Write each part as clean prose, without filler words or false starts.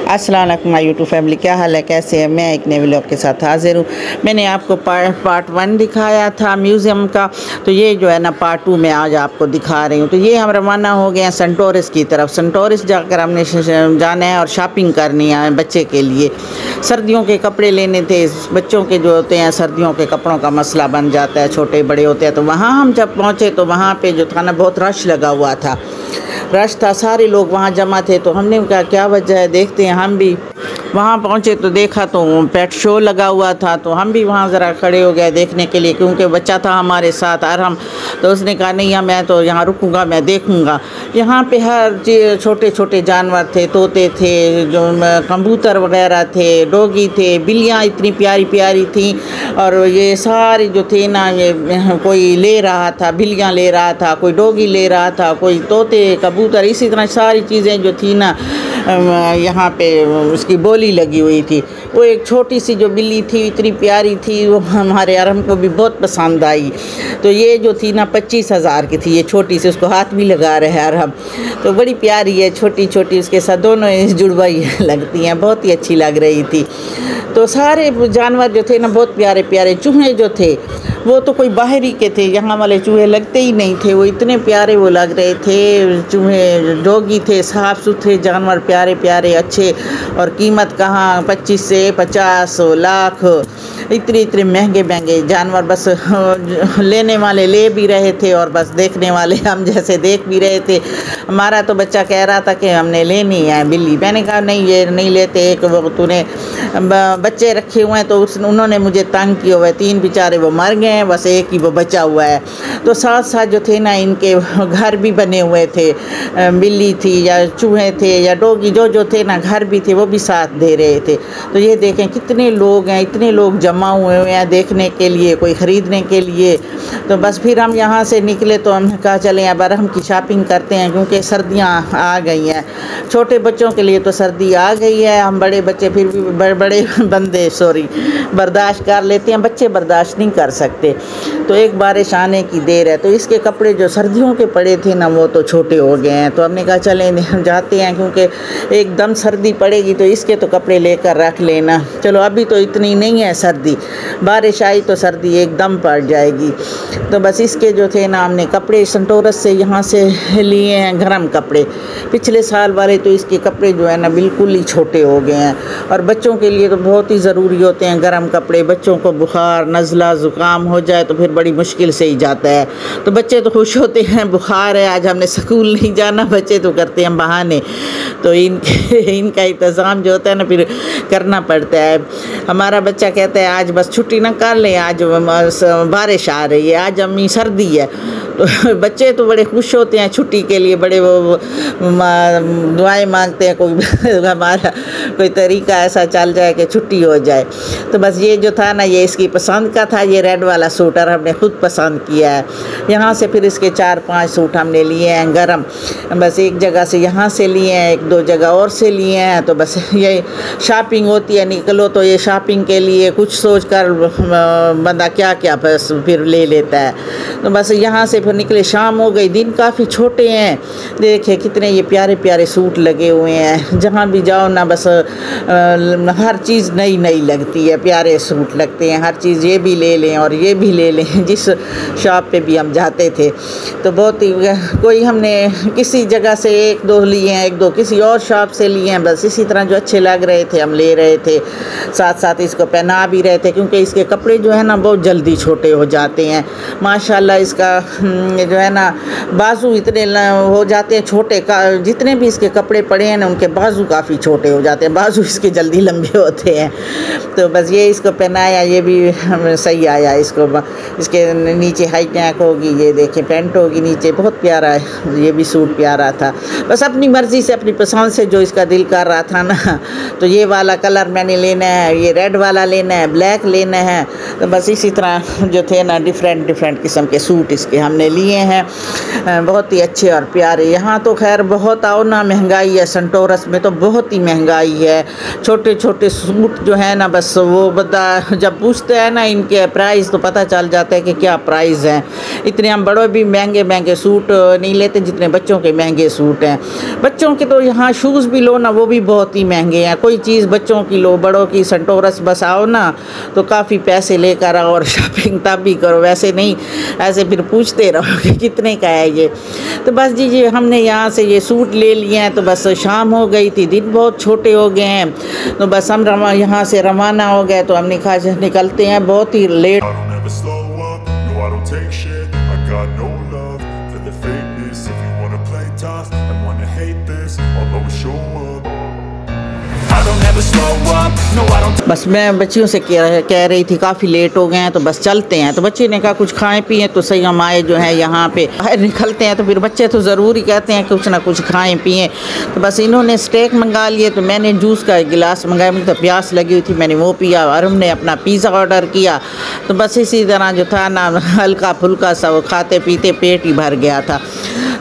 अस्सलाम वालेकुम my YouTube family, क्या हाल है, कैसे है। मैं एक नए व्लॉग के साथ हाजिर हूँ। मैंने आपको पार्ट 1 दिखाया था म्यूज़ियम का, तो ये जो है ना पार्ट 2 में आज आपको दिखा रही हूँ। तो ये हम रवाना हो गए हैं सेंटोरस की तरफ। सेंटोरस जाकर हमने जाना है और शॉपिंग करनी है बच्चे के लिए। सर्दियों के कपड़े लेने थे, बच्चों के जो होते हैं सर्दियों के कपड़ों का मसला बन जाता है, छोटे बड़े होते हैं। तो वहाँ हम जब पहुँचे तो वहाँ पे जो था ना बहुत रश लगा हुआ था, रश था, सारे लोग वहाँ जमा थे। तो हमने कहा क्या वजह है, देखते हैं। हम भी वहाँ पहुँचे तो देखा तो पेट शो लगा हुआ था, तो हम भी वहाँ ज़रा खड़े हो गए देखने के लिए, क्योंकि बच्चा था हमारे साथ अरहम। तो उसने कहा नहीं मैं तो यहाँ रुकूँगा, मैं देखूँगा। यहाँ पे हर छोटे छोटे जानवर थे, तोते थे, जो कबूतर वगैरह थे, डोगी थे, बिल्लियाँ इतनी प्यारी प्यारी थी। और ये सारे जो थे ना, ये कोई ले रहा था, बिल्लियाँ ले रहा था, कोई डोगी ले रहा था, कोई तोते कबूतर, इसी तरह सारी चीज़ें जो थी ना यहाँ पे उसकी बोली लगी हुई थी। वो एक छोटी सी जो बिल्ली थी इतनी प्यारी थी, वो हमारे अरहम को भी बहुत पसंद आई। तो ये जो थी ना 25,000 की थी, ये छोटी सी, उसको हाथ भी लगा रहे हैं अरहम। तो बड़ी प्यारी है, छोटी छोटी, उसके साथ दोनों जुड़वाई लगती हैं, बहुत ही अच्छी लग रही थी। तो सारे जानवर जो थे ना बहुत प्यारे प्यारे। चूहे जो थे वो तो कोई बाहरी के थे, यहाँ वाले चूहे लगते ही नहीं थे, वो इतने प्यारे वो लग रहे थे। चूहे डोगी थे, साफ़ सुथरे जानवर, प्यारे प्यारे अच्छे। और कीमत कहाँ 25 से 50 लाख, इतने इतने महंगे महंगे जानवर। बस लेने वाले ले भी रहे थे और बस देखने वाले हम जैसे देख भी रहे थे। हमारा तो बच्चा कह रहा था कि हमने लेनी है बिल्ली। मैंने कहा नहीं ये नहीं लेते, एक वो तूने बच्चे रखे हुए हैं तो उन्होंने मुझे तंग किए हुए, 3 बेचारे वो मर गए हैं, बस एक ही वो बचा हुआ है। तो साथ साथ जो थे ना इनके घर भी बने हुए थे, बिल्ली थी या चूहे थे या डोगी, जो थे ना घर भी थे, वो भी साथ दे रहे थे। तो ये देखें कितने लोग हैं, इतने लोग जमा हुए हैं देखने के लिए, कोई ख़रीदने के लिए। तो बस फिर हम यहाँ से निकले तो हमने कहा चलें अब अरहम की शॉपिंग करते हैं, क्योंकि सर्दियाँ आ गई हैं। छोटे बच्चों के लिए तो सर्दी आ गई है, हम बड़े बच्चे फिर भी बड़े बंदे बर्दाश्त कर लेते हैं, बच्चे बर्दाश्त नहीं कर सकते। तो एक बारिश आने की देर है, तो इसके कपड़े जो सर्दियों के पड़े थे ना वो तो छोटे हो गए हैं। तो हमने कहा चलें जाते हैं, क्योंकि एकदम सर्दी पड़ेगी तो इसके तो कपड़े लेकर रख लेना। चलो अभी तो इतनी नहीं है सर्दी, बारिश आई तो सर्दी एकदम पड़ जाएगी। तो बस इसके जो थे ना हमने कपड़े सेंटोरस से यहाँ से लिए हैं, गर्म कपड़े। पिछले साल वाले तो इसके कपड़े जो है ना बिल्कुल ही छोटे हो गए हैं। और बच्चों के लिए तो बहुत ही ज़रूरी होते हैं गर्म कपड़े। बच्चों को बुखार नज़ला ज़ुकाम हो जाए तो फिर बड़ी मुश्किल से ही जाता है। तो बच्चे तो खुश होते हैं, बुखार है आज हमने स्कूल नहीं जाना, बच्चे तो करते हैं बहाने। तो इनका इंतज़ाम जो होता है ना फिर करना पड़ता है। हमारा बच्चा कहता है आज बस छुट्टी ना कर लें, आज बारिश आ रही है, आज अम्मी सर्दी है। तो बच्चे तो बड़े खुश होते हैं छुट्टी के लिए, बड़े वो दुआएं मांगते हैं, कोई हमारा कोई तरीका ऐसा चल जाए कि छुट्टी हो जाए। तो बस ये जो था ना ये इसकी पसंद का था, ये रेड वाला सूटर हमने खुद पसंद किया है। यहाँ से फिर इसके 4-5 सूट हमने लिए हैं गरम, बस एक जगह से यहाँ से लिए हैं, 1-2 जगह और से लिए हैं। तो बस ये शॉपिंग होती है, निकलो तो ये शॉपिंग के लिए कुछ सोच कर बंदा क्या क्या बस फिर ले लेता है। तो बस यहाँ से फिर निकले, शाम हो गई, दिन काफ़ी छोटे हैं। देखिए कितने ये प्यारे प्यारे सूट लगे हुए हैं, जहाँ भी जाओ ना बस हर चीज़ नई नई लगती है, प्यारे सूट लगते हैं, हर चीज़ ये भी ले लें और ये भी ले लें। जिस शॉप पे भी हम जाते थे तो बहुत ही कोई हमने किसी जगह से 1-2 लिए हैं, 1-2 किसी और शॉप से लिए हैं, बस इसी तरह जो अच्छे लग रहे थे हम ले रहे थे, साथ साथ इसको पहना भी रहे थे, क्योंकि इसके कपड़े जो है ना बहुत जल्दी छोटे हो जाते हैं। माशाल्लाह इसका जो है ना बाजू इतने हो जाते हैं छोटे, जितने भी इसके कपड़े पड़े हैं ना उनके बाजू काफ़ी छोटे हो जाते हैं, बाजू इसके जल्दी लंबे होते हैं। तो बस ये इसको पहनाया, ये भी सही आया इसको। इसके नीचे हाई नेक होगी, ये देखें पैंट होगी नीचे, बहुत प्यारा है, ये भी सूट प्यारा था। बस अपनी मर्ज़ी से अपनी पसंद से जो इसका दिल कर रहा था ना तो ये वाला कलर मैंने लेना है, ये रेड वाला लेना है, ब्लैक लेना है। तो बस इसी तरह जो थे ना डिफरेंट किस्म के सूट इसके हमने लिए हैं, बहुत ही अच्छे और प्यारे। यहाँ तो खैर बहुत आओ ना महंगाई है, सेंटोरस में तो बहुत ही महंगाई है। छोटे छोटे सूट जो है ना बस वो बता जब पूछते हैं ना इनके प्राइस तो पता चल जाता है कि क्या प्राइस हैं। इतने हम बड़ों भी महंगे सूट नहीं लेते जितने बच्चों के महंगे सूट हैं। बच्चों के तो यहाँ शूज़ भी लो ना वो भी बहुत ही महंगे हैं। कोई चीज़ बच्चों की लो बड़ों की सेंटोरस बस आओ ना तो काफ़ी पैसे लेकर आओ और शॉपिंग तब भी करो, वैसे नहीं ऐसे फिर पूछते रहो कि कितने का है ये। तो बस जी हमने यहाँ से ये सूट ले लिए हैं। तो बस शाम हो गई थी, दिन बहुत छोटे हो गए हैं। तो बस हम यहाँ से रवाना हो गए। तो हम निकलते हैं बहुत ही लेट। बस मैं बच्चियों से कह रही थी काफ़ी लेट हो गए हैं तो बस चलते हैं। तो बच्चे ने कहा कुछ खाएं पिए। तो सही हम आए जो है यहाँ पे बाहर निकलते हैं तो फिर बच्चे तो ज़रूर ही कहते हैं कुछ ना कुछ खाएं पिए। तो बस इन्होंने स्टेक मंगा लिए तो मैंने जूस का गिलास मंगाया, मुझे तो प्यास लगी हुई थी, मैंने वो पिया। और हमने अपना पिज़्ज़ा ऑर्डर किया। तो बस इसी तरह जो था ना हल्का फुल्का सा वो खाते पीते पेट ही भर गया था।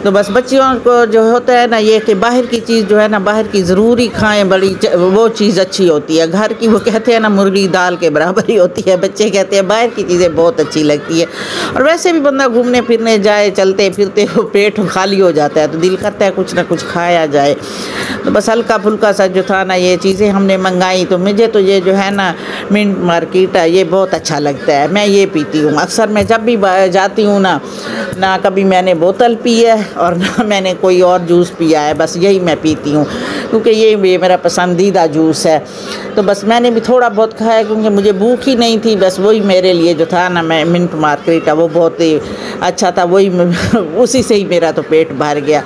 तो बस बच्चियों को जो होता है ना ये कि बाहर की चीज़ जो है ना बाहर की ज़रूरी खाएं, बड़ी वो चीज़ अच्छी होती है। घर की वो कहते हैं ना मुर्गी दाल के बराबर ही होती है। बच्चे कहते हैं बाहर की चीज़ें बहुत अच्छी लगती है। और वैसे भी बंदा घूमने फिरने जाए चलते फिरते वो पेट खाली हो जाता है तो दिल करता है कुछ ना कुछ खाया जाए। तो बस हल्का फुल्का सा जो था ना ये चीज़ें हमने मंगाई। तो मुझे तो ये जो है ना मिंट मार्केट है ये बहुत अच्छा लगता है, मैं ये पीती हूँ अक्सर। मैं जब भी जाती हूँ ना कभी मैंने बोतल पी है और ना मैंने कोई और जूस पिया है, बस यही मैं पीती हूँ क्योंकि ये मेरा पसंदीदा जूस है। तो बस मैंने भी थोड़ा बहुत खाया क्योंकि मुझे भूख ही नहीं थी। बस वही मेरे लिए जो था ना मैं मिंट मार्केट वो बहुत ही अच्छा था, वही उसी से ही मेरा तो पेट भर गया।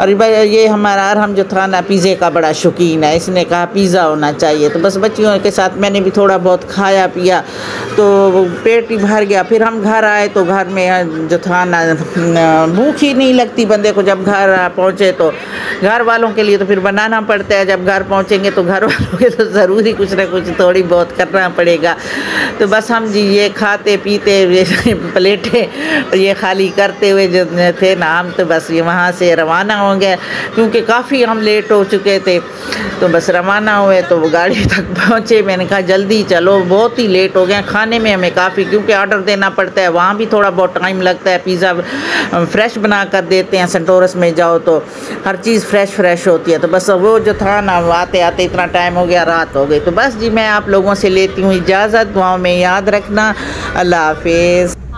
और ये हमारा अरहम जो था ना पिज़्ज़े का बड़ा शौकीन है, इसने कहा पिज़्ज़ा होना चाहिए। तो बस बच्चियों के साथ मैंने भी थोड़ा बहुत खाया पिया तो पेट ही भर गया। फिर हम घर आए तो घर में जो था ना भूख ही नहीं लगती बंदे को। जब घर पहुँचे तो घर वालों के लिए तो फिर बनाना पड़ता है, जब घर पहुँचेंगे तो घर वालों के तो ज़रूरी कुछ ना कुछ थोड़ी बहुत करना पड़ेगा। तो बस हम जी ये खाते पीते प्लेटें ये खाली करते हुए जो थे ना हम तो बस ये वहाँ से रवाना हो गए क्योंकि काफ़ी हम लेट हो चुके थे। तो बस रवाना हुए तो वो गाड़ी तक पहुँचे। मैंने कहा जल्दी चलो बहुत ही लेट हो गए। खाने में हमें काफ़ी क्योंकि ऑर्डर देना पड़ता है, वहाँ भी थोड़ा बहुत टाइम लगता है। पिज़्ज़ा फ्रेश बना कर देते हैं, सेंटोरस में जाओ तो हर चीज़ फ्रेश होती है। तो बस वो जो था ना आते आते इतना टाइम हो गया, रात हो गई। तो बस जी मैं आप लोगों से लेती हूँ इजाज़त, दुआओं में याद रखना। अल्लाह हाफिज़।